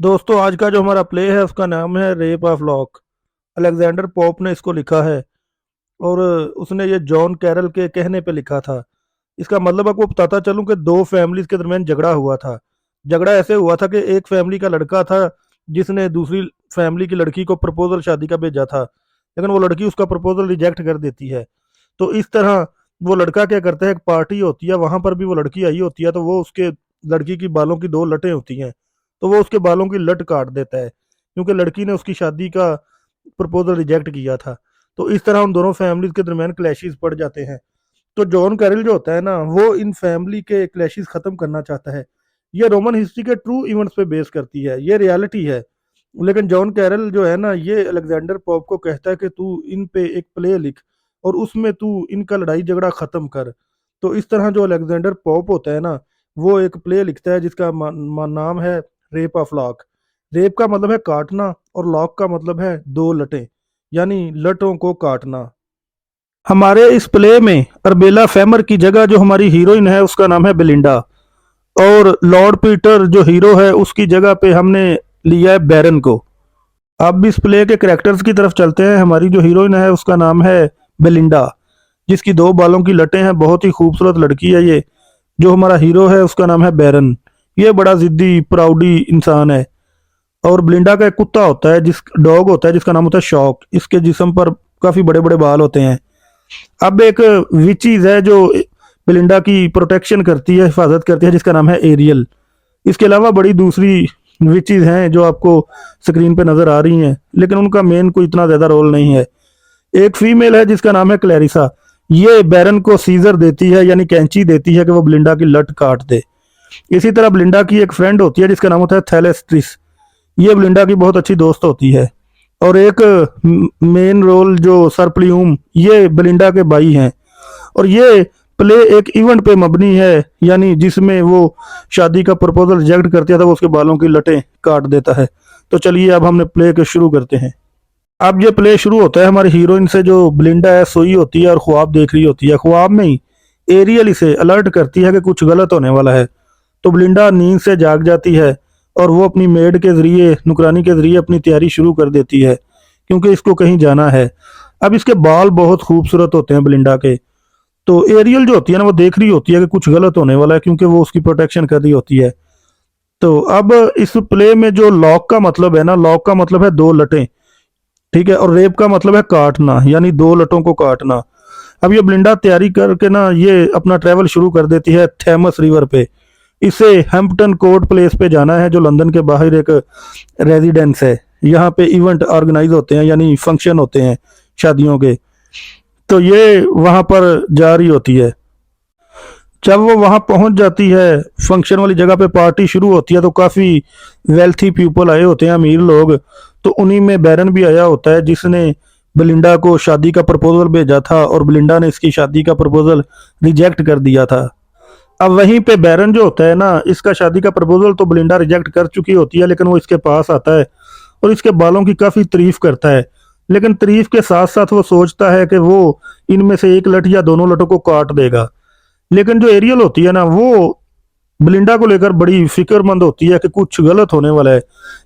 दोस्तों आज का जो हमारा प्ले है उसका नाम है rape of lock. Alexander pope ने इसको लिखा है और उसने ये जॉन कैरल के कहने पे लिखा था। इसका मतलब आपको बताता चलूं कि दो फैमिलीज के दरमियान झगड़ा हुआ था। झगड़ा ऐसे हुआ था कि एक फैमिली का लड़का था जिसने दूसरी फैमिली की लड़की को प्रपोजल शादी का भेजा था, लेकिन वो लड़की उसका प्रपोजल रिजेक्ट कर देती है। तो इस तरह वो लड़का क्या करता है, एक पार्टी होती है वहां पर भी वो लड़की आई होती है, तो वो उसके लड़की की बालों की दो लटें होती हैं, तो वो उसके बालों की लट काट देता है क्योंकि लड़की ने उसकी शादी का प्रपोजल रिजेक्ट किया था। तो इस तरह उन दोनों फैमिलीज के दरमियान क्लैशेस पड़ जाते हैं। तो जॉन कैरल जो होता है ना, वो इन फैमिली के क्लैशेस खत्म करना चाहता है। ये रोमन हिस्ट्री के ट्रू इवेंट्स पे बेस करती है, ये रियलिटी है। लेकिन जॉन कैरल जो है ना, ये अलेक्जेंडर पॉप को कहता है कि तू इन पे एक प्ले लिख और उसमें तू इनका लड़ाई झगड़ा खत्म कर। तो इस तरह जो अलेक्जेंडर पॉप होता है ना, वो एक प्ले लिखता है जिसका नाम है रेप ऑफ लॉक। रेप का मतलब है काटना और लॉक का मतलब है दो लटें, यानी लटों को काटना। हमारे इस प्ले में अरबेला फेमर की जगह जो हमारी हीरोइन है उसका नाम है बेलिंडा, और लॉर्ड पीटर जो हीरो है उसकी जगह पे हमने लिया है बैरन को। अब इस प्ले के कैरेक्टर्स की तरफ चलते हैं। हमारी जो हीरोइन है उसका नाम है बेलिंडा, जिसकी दो बालों की लटें हैं, बहुत ही खूबसूरत लड़की है ये। जो हमारा हीरो है उसका नाम है बैरन, ये बड़ा जिद्दी प्राउडी इंसान है। और बेलिंडा का एक कुत्ता होता है, जिस डॉग होता है जिसका नाम होता है शॉक। इसके जिस्म पर काफी बड़े बड़े बाल होते हैं। अब एक विचीज है जो बेलिंडा की प्रोटेक्शन करती है, हिफाजत करती है, जिसका नाम है एरियल। इसके अलावा बड़ी दूसरी विचीज हैं जो आपको स्क्रीन पे नजर आ रही हैं, लेकिन उनका मेन कोई इतना ज्यादा रोल नहीं है। एक फीमेल है जिसका नाम है क्लैरिसा। ये बैरन को सीजर देती है, यानी कैंची देती है कि वो बेलिंडा की लट काट दे। इसी तरह बेलिंडा की एक फ्रेंड होती है जिसका नाम होता है थैलेस्ट्रिस। ये बेलिंडा की बहुत अच्छी दोस्त होती है। और एक मेन रोल जो सर प्लियूम, ये बेलिंडा के भाई हैं। और ये प्ले एक इवेंट पे मबनी है, यानी जिसमें वो शादी का प्रपोजल रिजेक्ट कर दिया था, वो उसके बालों की लटें काट देता है। तो चलिए अब हमने प्ले के शुरू करते हैं। अब ये प्ले शुरू होता है हमारी हीरोइन से। जो बेलिंडा है सोई होती है और ख्वाब देख रही होती है। ख्वाब में ही एरियल इसे अलर्ट करती है कि कुछ गलत होने वाला है। तो बेलिंडा नींद से जाग जाती है और वो अपनी मेड के जरिए, नुकरानी के जरिए अपनी तैयारी शुरू कर देती है, क्योंकि इसको कहीं जाना है। अब इसके बाल बहुत खूबसूरत होते हैं बेलिंडा के। तो एरियल जो होती है ना, वो देख रही होती है कि कुछ गलत होने वाला है, क्योंकि वो उसकी प्रोटेक्शन कर रही होती है। तो अब इस प्ले में जो लॉक का मतलब है ना, लॉक का मतलब है दो लटें, ठीक है। और रेप का मतलब है काटना, यानी दो लटों को काटना। अब ये बेलिंडा तैयारी करके ना, ये अपना ट्रैवल शुरू कर देती है थेमस रिवर पे। इसे हैम्पटन कोर्ट प्लेस पे जाना है, जो लंदन के बाहर एक रेजिडेंस है। यहाँ पे इवेंट ऑर्गेनाइज होते हैं, यानी फंक्शन होते हैं शादियों के। तो ये वहां पर जा रही होती है। जब वो वहां पहुंच जाती है, फंक्शन वाली जगह पे पार्टी शुरू होती है, तो काफी वेल्थी पीपल आए होते हैं, अमीर लोग। तो उन्हीं में बैरन भी आया होता है, जिसने बेलिंडा को शादी का प्रपोजल भेजा था, और बेलिंडा ने इसकी शादी का प्रपोजल रिजेक्ट कर दिया था। अब वहीं पे बैरन जो होता है ना, इसका शादी का प्रपोजल तो बेलिंडा रिजेक्ट कर चुकी होती है, लेकिन वो इसके पास आता है और इसके बालों की काफी तारीफ करता है। लेकिन तारीफ के साथ साथ वो सोचता है कि वो इनमें से एक लट या दोनों लटों को काट देगा। लेकिन जो एरियल होती है ना, वो बेलिंडा को लेकर बड़ी फिक्रमंद होती है कि कुछ गलत होने वाला है।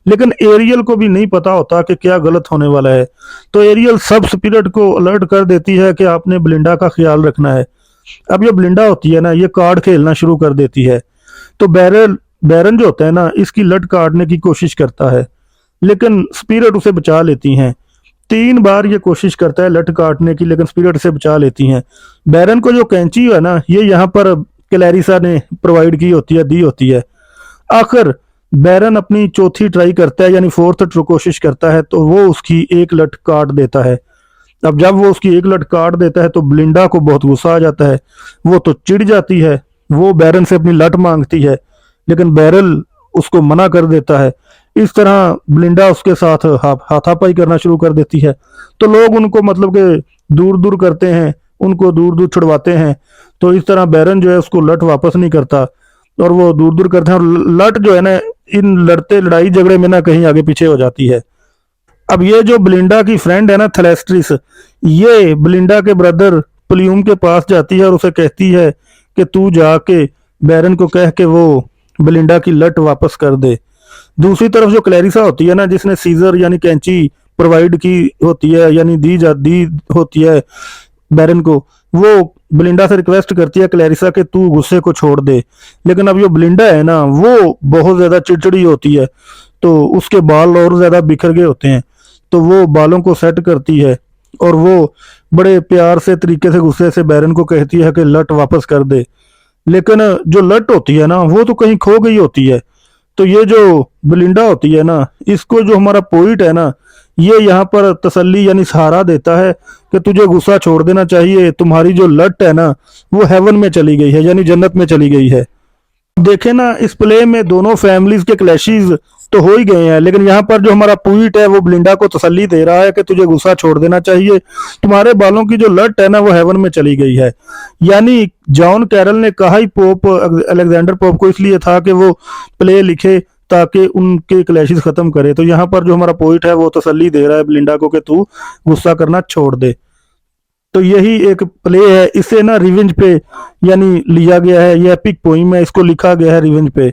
लेकिन एरियल को भी नहीं पता होता कि क्या गलत होने वाला है। तो एरियल सब स्पिरिट को अलर्ट कर देती है कि आपने बेलिंडा का ख्याल रखना है। अब ये बेलिंडा होती है ना, ये कार्ड खेलना शुरू कर देती है। तो बैरन जो होता है ना, इसकी लट काटने की कोशिश करता है, लेकिन स्पिरिट उसे बचा लेती हैं। 3 बार ये कोशिश करता है लट काटने की, लेकिन स्पिरिट से बचा लेती हैं। बैरन को जो कैंची है ना, ये यहाँ पर क्लैरिसा ने प्रोवाइड की होती है, दी होती है। आखिर बैरन अपनी चौथी ट्राई करता है, यानी फोर्थ कोशिश करता है, तो वो उसकी एक लट काट देता है। अब जब वो उसकी एक लट काट देता है, तो बेलिंडा को बहुत गुस्सा आ जाता है। वो तो चिढ़ जाती है, वो बैरन से अपनी लट मांगती है, लेकिन बैरल उसको मना कर देता है। इस तरह बेलिंडा उसके साथ हाथापाई करना शुरू कर देती है। तो लोग उनको मतलब कि दूर दूर करते हैं, उनको दूर दूर छुड़वाते हैं। तो इस तरह बैरन जो है उसको लट वापस नहीं करता, और वो दूर दूर करते हैं। और लट जो है ना, इन लड़ते लड़ाई झगड़े में ना कहीं आगे पीछे हो जाती है। अब ये जो बेलिंडा की फ्रेंड है ना, थलेस्ट्रिस, ये बेलिंडा के ब्रदर प्लियूम के पास जाती है और उसे कहती है कि तू जाके बैरन को कह के वो बेलिंडा की लट वापस कर दे। दूसरी तरफ जो क्लैरिसा होती है ना, जिसने सीजर यानी कैंची प्रोवाइड की होती है, यानी दी होती है बैरन को, वो ब्लिंडा से रिक्वेस्ट करती है क्लैरिसा कि तू गुस्से को छोड़ दे। लेकिन अब जो ब्लिंडा है ना, वो बहुत ज्यादा चिड़चिड़ी होती है, तो उसके बाल और ज्यादा बिखर गए होते हैं। तो वो बालों को सेट करती है और वो बड़े प्यार से तरीके से गुस्से से बैरन को कहती है कि लट वापस कर दे। लेकिन जो लट होती है ना, वो तो कहीं खो गई होती है। तो ये जो बिलिंडा होती है ना, इसको जो हमारा पोइट है ना, ये यहाँ पर तसल्ली यानी सहारा देता है कि तुझे गुस्सा छोड़ देना चाहिए, तुम्हारी जो लट है ना, वो हेवन में चली गई है, यानी जन्नत में चली गई है। देखे ना, इस प्ले में दोनों फैमिलीज के क्लैशेस तो हो ही गए हैं, लेकिन यहाँ पर जो हमारा पोइट है वो ब्लिंडा को तसल्ली दे रहा है कि तुझे गुस्सा छोड़ देना चाहिए, तुम्हारे बालों की जो लट है ना, वो हेवन में चली गई है। यानी जॉन कैरल ने कहा ही पोप अलेक्जेंडर पोप को इसलिए था कि वो प्ले लिखे ताकि उनके क्लैशेस खत्म करे। तो यहाँ पर जो हमारा पोइट है वो तसल्ली दे रहा है ब्लिंडा को कि तू गुस्सा करना छोड़ दे। तो यही एक प्ले है, इसे ना रिवेंज पे यानी लिया गया है, ये एपिक पोइम है, इसको लिखा गया है रिवेंज पे।